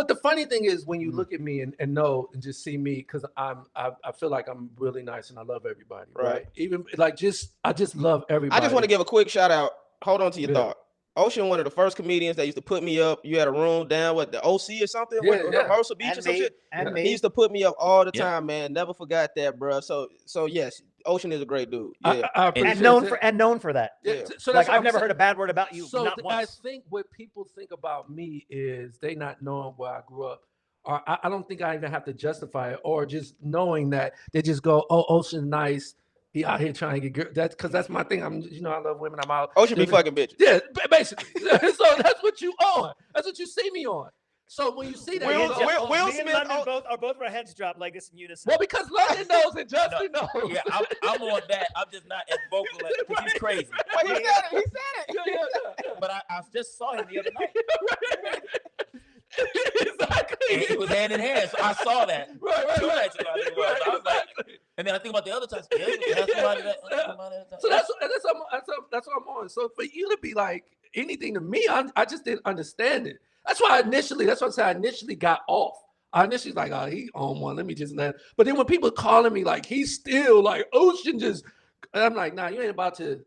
But the funny thing is when you look at me and know and just see me, because I feel like I'm really nice and I love everybody, right? Even like I just love I just want everybody. to give a quick shout out. Hold on to your Yeah, thought. Ocean, one of the first comedians that used to put me up. You had a room down with the OC or something, yeah, with yeah, Hermosa Beach or And some me. shit. And yeah. He me. used to put me up all the Yeah. time, man. Never forgot that, bro. So yes, Ocean is a great dude. I, Yeah, I And appreciate And known for that. Yeah, yeah. so Like that's what I've I'm never saying. heard a bad word about you, So not I once. think what people think about me is they not knowing where I grew up. Or I don't think I even have to justify it, or just knowing that they just go, "Oh, Ocean nice, he out here trying to get girl." That's because that's my thing. I love women. I'm out. Ocean be fucking bitches. Yeah, basically. So that's what you on. That's what you see me on. So when you see that, Will you go, Will Me and Smith. London both our heads dropped like this in unison. well, because London knows and Justin knows. Yeah, I'm on that. I'm just not as vocal because he's crazy. Well, he said it. He said it. Yeah. But I just saw him the other night. Exactly. And it was hand in hand. So I saw that. Right. Two nights ago, I think it was. I was like, and then I think about the other times. Yeah, that's somebody that. So that's what I'm on. So for you to be like anything to me, I just didn't understand it. That's why that's what I said. I initially got off. I initially like, oh, he on one. Let me just let. But then when people calling me like he's still like Ocean just, and I'm like, nah, you ain't about to.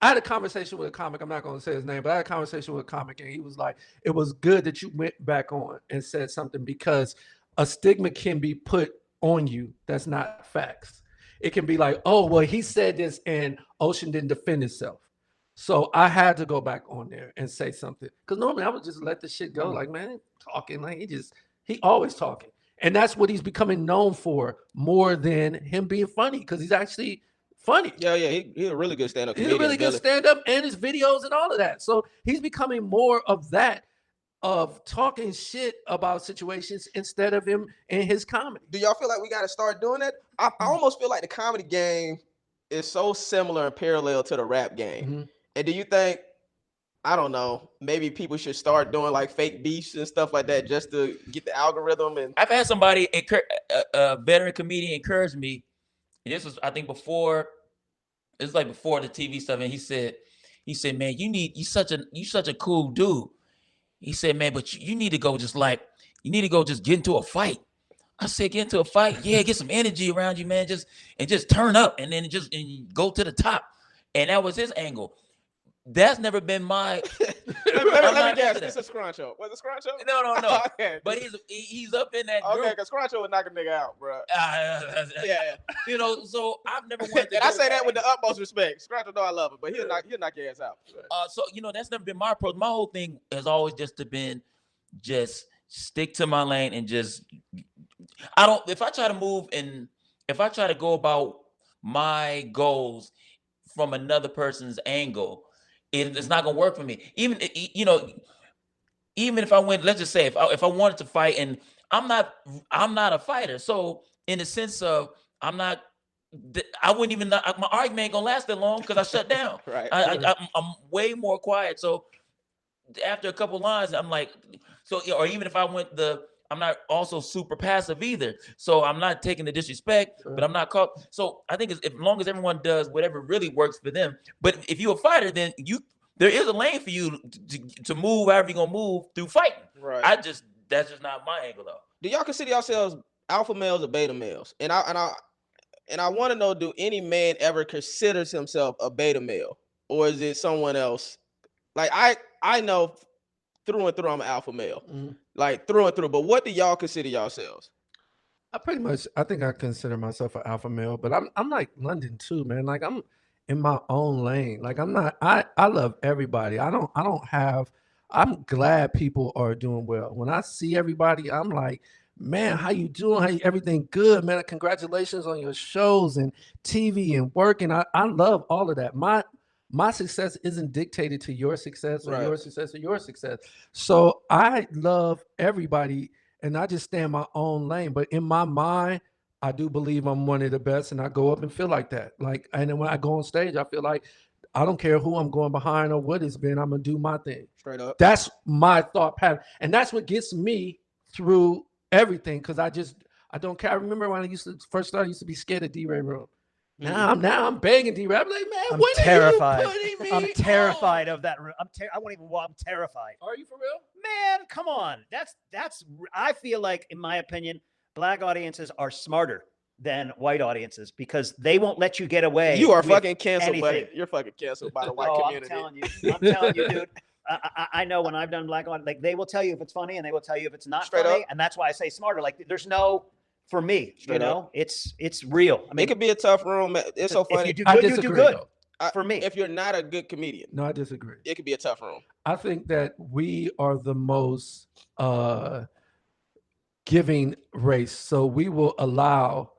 I had a conversation with a comic. I'm not going to say his name, but I had a conversation with a comic, and he was like, "It was good that you went back on and said something because a stigma can be put on you that's not facts. It can be like, oh, well, he said this, and Ocean didn't defend himself, so I had to go back on there and say something because normally I would just let the shit go, like, man, talking like he always talking, and that's what he's becoming known for more than him being funny because he's actually." Funny. Yeah. He's a really good stand-up He's comedian. a really good stand-up and his videos and all of that. So he's becoming more of that, of talking shit about situations instead of him in his comedy. Do y'all feel like we got to start doing that? I almost feel like the comedy game is so similar and parallel to the rap game. Mm-hmm. And do you think, I don't know, maybe people should start doing like fake beefs and stuff like that just to get the algorithm? And I've had somebody, a veteran comedian, encourage me. And this was, I think, before the TV stuff, and he said, man, you such a cool dude. He said, man, but you need to go just get into a fight. I said, get into a fight, yeah, get some energy around you, man, just turn up, and then and go to the top. And that was his angle. That's never been my. let me guess. This is Scruncho. Was it Scruncho? No. Okay. But he's up in that group. Okay, because Scruncho would knock a nigga out, bro. Yeah. So I've never wanted to. And I say that with the utmost respect. Scruncho know I love him, but he'll knock your ass out. So that's never been my approach. My whole thing has always just stick to my lane and just. If I try to move and if I try to go about my goals from another person's angle, it's not gonna work for me. Even if I went, let's just say if I wanted to fight, and I'm not a fighter, so in the sense of I wouldn't even. My argument ain't gonna last that long because I shut down. Right. I'm way more quiet. So after a couple lines, I'm like, or even if I went I'm not also super passive either. So I'm not taking the disrespect, but I'm not caught. So I think as long as everyone does whatever really works for them. But if you're a fighter, then there is a lane for you to move however you're gonna move through fighting. Right. That's just not my angle though. Do y'all consider yourselves alpha males or beta males? And I want to know, do any man ever considers himself a beta male, or is it someone else? Like I know through and through I'm an alpha male, like through and through. But what do y'all consider yourselves? I think I consider myself an alpha male, but I'm like London too, man. Like I'm in my own lane. Like I'm not. I love everybody. I'm glad people are doing well. When I see everybody, I'm like, man, how you doing? Everything good, man? Congratulations on your shows and TV and working. I love all of that. My success isn't dictated to your success or your success or your success. So I love everybody and I just stay in my own lane. But in my mind, I do believe I'm one of the best and I go up and feel like that. And then when I go on stage, I feel like I don't care who I'm going behind or what it's been. I'm going to do my thing. Straight up. That's my thought pattern. And that's what gets me through everything because I don't care. I remember when I first started, I used to be scared of D-Ray room. Now I'm begging D-Ray. I'm like, man, I'm when terrified. are you putting me I'm terrified of that room. I won't even walk. I'm terrified. Are you for real? Man, come on. I feel like, in my opinion, black audiences are smarter than white audiences because they won't let you get away. You are with fucking canceled, buddy. anything. You're fucking canceled by the white Oh, community. I'm telling you, dude. I know when I've done black audience, like they will tell you if it's funny and they will tell you if it's not Straight funny, up. and that's why I say smarter. Like there's no, for me, Straight you know, up. it's real. I mean, It could be a tough room. It's so if funny. you do I good, you do disagree, good. though. For me, If you're not a good comedian, No, I disagree. it could be a tough room. I think that we are the most giving race, so we will allow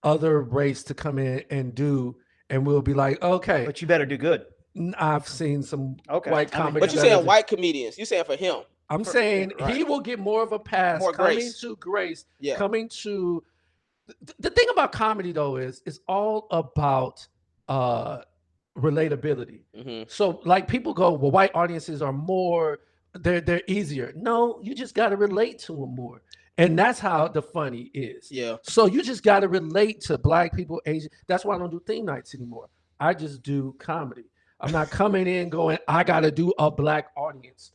other race to come in and do, and we'll be like, okay, but you better do good. I've seen some Okay. white I mean, comedy. But you're saying white comedians. You're saying for him. I'm saying right. he will get more of a pass More coming grace. to grace, Yeah. coming to the thing about comedy though is it's all about relatability. Mm-hmm. So like people go, well, white audiences are more, they're easier. No, you just got to relate to them more. And that's how the funny is. Yeah. So you just got to relate to black people, Asian. That's why I don't do theme nights anymore. I just do comedy. I'm not coming in going, I got to do a black audience.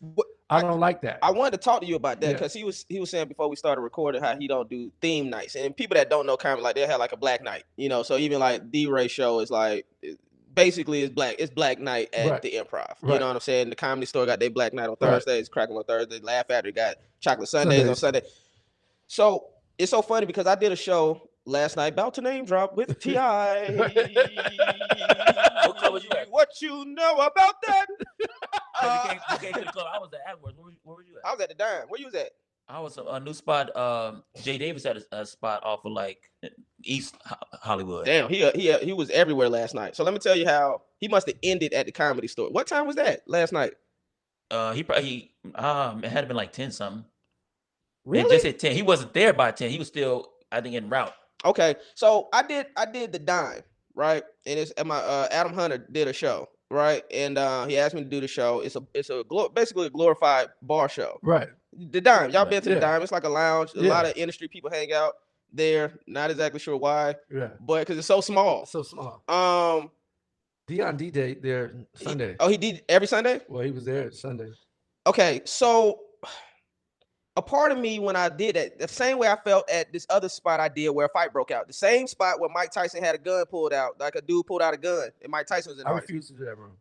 I don't like that. I wanted to talk to you about that Yeah. because he was saying before we started recording how he don't do theme nights, and people that don't know comedy, like they have like a black night, you know. So even like D-Ray show is like basically it's black night at Right. the Improv. Right. You know what I'm saying? The Comedy Store got their black night on Right. Thursdays, Crackle on Thursday, Laugh Factory got Chocolate Sundays on Sunday. So it's so funny because I did a show last night, about to name drop with T.I. What club was you at? What you know about that? You came to the club. I was at Atwood. Where were you at? I was at the Dime. Where you was at? I was a new spot. Jay Davis had a spot off of like East Hollywood. Damn, he was everywhere last night. So let me tell you how he must have ended at the Comedy Store. What time was that last night? He probably it had been like 10 something. Really? It just hit 10. He wasn't there by 10. He was still, I think, en route. Okay, so I did the Dime, right? And it's my Adam Hunter did a show, right? And he asked me to do the show. It's basically a glorified bar show. Right. The Dime, y'all Right. been to the Yeah. Dime? It's like a lounge. A lot of industry people hang out there. Not exactly sure why, Yeah. but because it's so small. So small. Um, Dion D-Day there Sunday. he did every Sunday. Well, he was there Sunday. Okay, so a part of me when I did that, the same way I felt at this other spot I did where a fight broke out, the same spot where Mike Tyson had a gun pulled out, like a dude pulled out a gun, and Mike Tyson was in the I audience. refuse to do that room.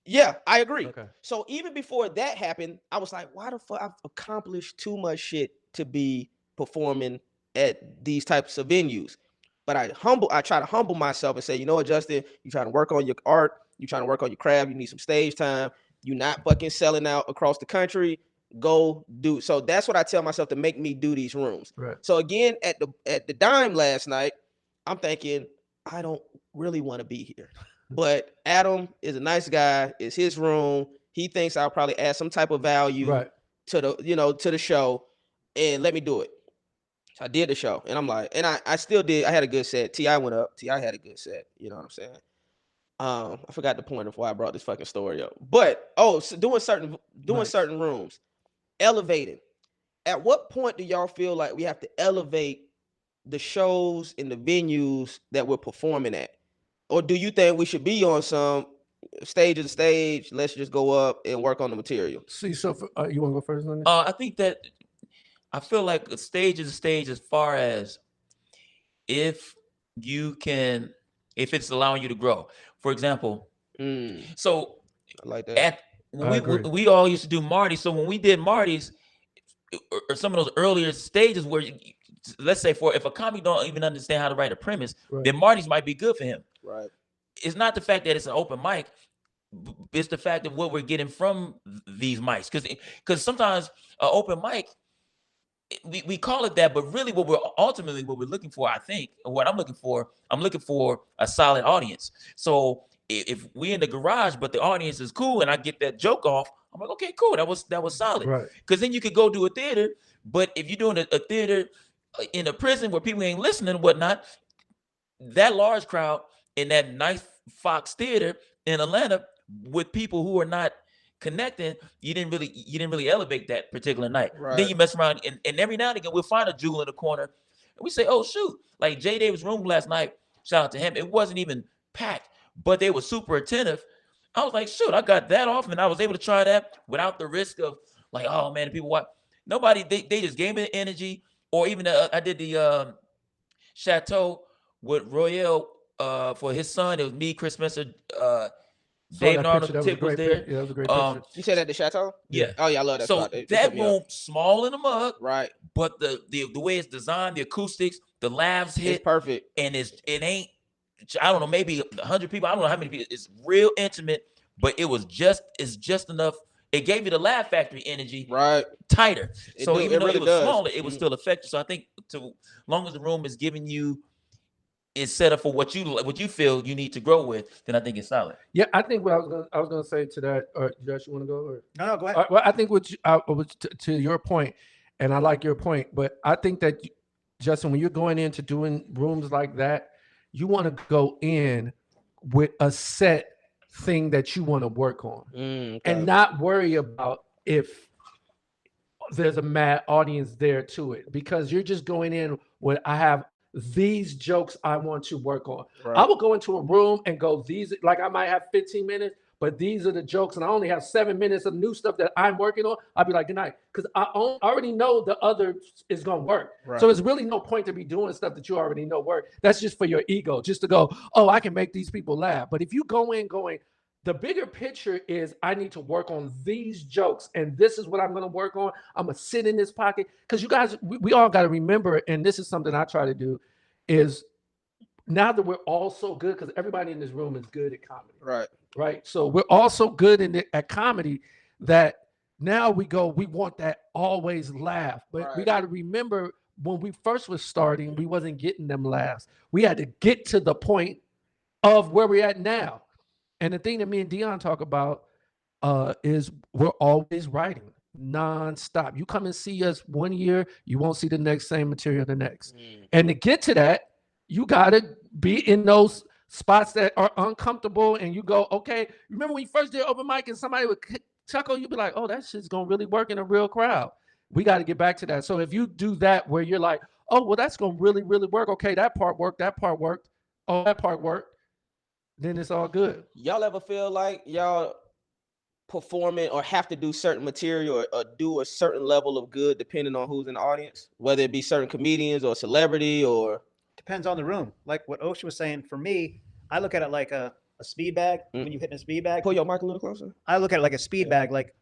Yeah, I agree. Okay. So even before that happened, I was like, why the fuck? I've accomplished too much shit to be performing at these types of venues. But I try to humble myself and say, you know what, Justin, you trying to work on your art, you trying to work on your craft, you need some stage time, you not fucking selling out across the country. Go do. So that's what I tell myself to make me do these rooms. Right. So again, at the Dime last night, I'm thinking, I don't really want to be here. But Adam is a nice guy. It's his room. He thinks I'll probably add some type of value Right. to the show, and let me do it. So I did the show, and I'm like, and I still did. I had a good set. T.I. went up. T.I. had a good set. You know what I'm saying? I forgot the point of why I brought this fucking story up. But so doing certain rooms, elevating. At what point do y'all feel like we have to elevate the shows and the venues that we're performing at? Or do you think we should be on some stage to stage? Let's just go up and work on the material. See, so you want to go first on this? I think that I feel like a stage is a stage as far as if it's allowing you to grow. For example, so I like that. we all used to do Marty. So when we did Marty's, or some of those earlier stages where let's say if a comic don't even understand how to write a premise, Right. then Marty's might be good for him. Right. It's not the fact that it's an open mic. It's the fact of what we're getting from these mics. Because sometimes an open mic, we call it that, but really what we're looking for, I think, or what I'm looking for a solid audience. So if we in the garage, but the audience is cool and I get that joke off, I'm like, okay, cool. That was solid. Right. Because then you could go do a theater, but if you're doing a theater in a prison where people ain't listening and whatnot, that large crowd in that nice Fox Theater in Atlanta with people who are not connecting, you didn't really elevate that particular night. Right. Then you mess around and every now and again we'll find a jewel in the corner and we say, oh shoot, like Jay Davis' room last night, shout out to him. It wasn't even packed, but they were super attentive. I was like, shoot, I got that off and I was able to try that without the risk of like, oh man, the people watch. Nobody, they just gave me the energy. Or even I did the Chateau with Royale for his son. It was me, Chris Spencer, David Arnold, Tip was there. Yeah, that was a great picture. You said at the Chateau? Yeah. Oh yeah, I love that So spot. They that set me up. room, small in the mug, Right. but the way it's designed, the acoustics, the laughs hit, It's perfect. and it ain't. I don't know, maybe 100 people. I don't know how many people. It's real intimate, but it's just enough. It gave you the Laugh Factory energy, Right. tighter. So even though really it was does. smaller, it was still effective. So I think, to long as the room is giving you, is set up for what you feel you need to grow with, then I think it's solid. Yeah, I think what I was gonna say to that. Josh, you want to go? Or? No, go ahead. Well, I think to your point, and I like your point, but I think that Justin, when you're going into doing rooms like that, you want to go in with a set thing that you want to work on, and not worry about if there's a mad audience there to it, because you're just going in with, I have these jokes I want to work on. Right. I will go into a room and go, these, like I might have 15 minutes, but these are the jokes, and I only have 7 minutes of new stuff that I'm working on. I'll be like, good night, because I already know the other is going to work. Right. So there's really no point to be doing stuff that you already know work. That's just for your ego, just to go, oh, I can make these people laugh. But if you go in going, the bigger picture is, I need to work on these jokes, and this is what I'm going to work on. I'm going to sit in this pocket. Because you guys, we all got to remember, and this is something I try to do, is now that we're all so good, because everybody in this room is good at comedy. Right. So we're all so good at comedy that now we want that always laugh. But we got to remember, when we first was starting, we wasn't getting them laughs. We had to get to the point of where we're at now. And the thing that me and Dion talk about is we're always writing nonstop. You come and see us one year, you won't see the next same material the next. And to get to that, you got to be in those spots that are uncomfortable, and you go, okay. Remember when you first did open mic and somebody would chuckle, you'd be like, oh, that shit's going to really work in a real crowd. We got to get back to that. So if you do that where you're like, oh, well, that's going to really, really work. Okay, that part worked. That part worked. Oh, that part worked. Then it's all good. Y'all ever feel like y'all performing or have to do certain material or do a certain level of good depending on who's in the audience, whether it be certain comedians or celebrity? Or depends on the room. Like what Ocean was saying, for me, I look at it like a speed bag. When you hit a speed bag, pull your mic a little closer. I look at it like a speed bag. Like,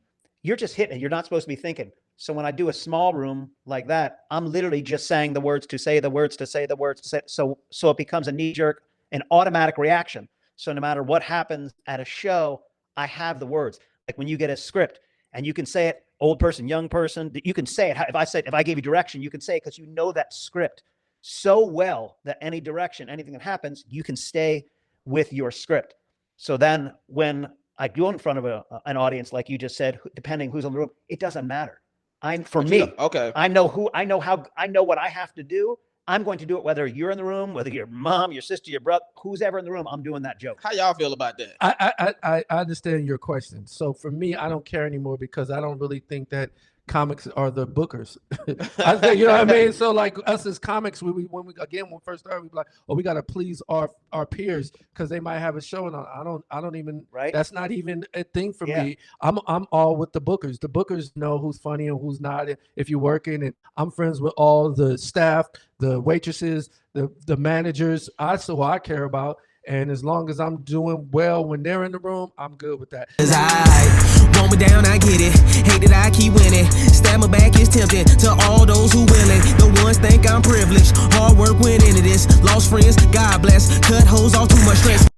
you're just hitting it. You're not supposed to be thinking. So when I do a small room like that, I'm literally just saying the words to say the words to say the words to say. So it becomes a knee-jerk, an automatic reaction. So no matter what happens at a show, I have the words. Like when you get a script and you can say it, old person, young person, you can say it. If I gave you direction, you can say it, because you know that script so well that any direction, anything that happens, you can stay with your script. So then when I go in front of an audience, like you just said, depending who's in the room, it doesn't matter. I know what I have to do. I'm going to do it whether you're in the room, whether your mom, your sister, your brother, who's ever in the room, I'm doing that joke. How y'all feel about that? I understand your question. So for me, I don't care anymore, because I don't really think that comics are the bookers. I think, you know what I mean? So like us as comics, when we first started, we be like, oh, we got to please our peers because they might have a show. And I don't even, right. That's not even a thing for me. I'm all with the bookers. The bookers know who's funny and who's not. If you're working, and I'm friends with all the staff, the waitresses, the managers. That's who I care about. And as long as I'm doing well when they're in the room, I'm good with that. I want me down, I get it. Hate that I keep winning. Stab my back is tempting to all those who willing. The ones think I'm privileged. Hard work went into this. Lost friends, God bless. Cut hoes off too much stress.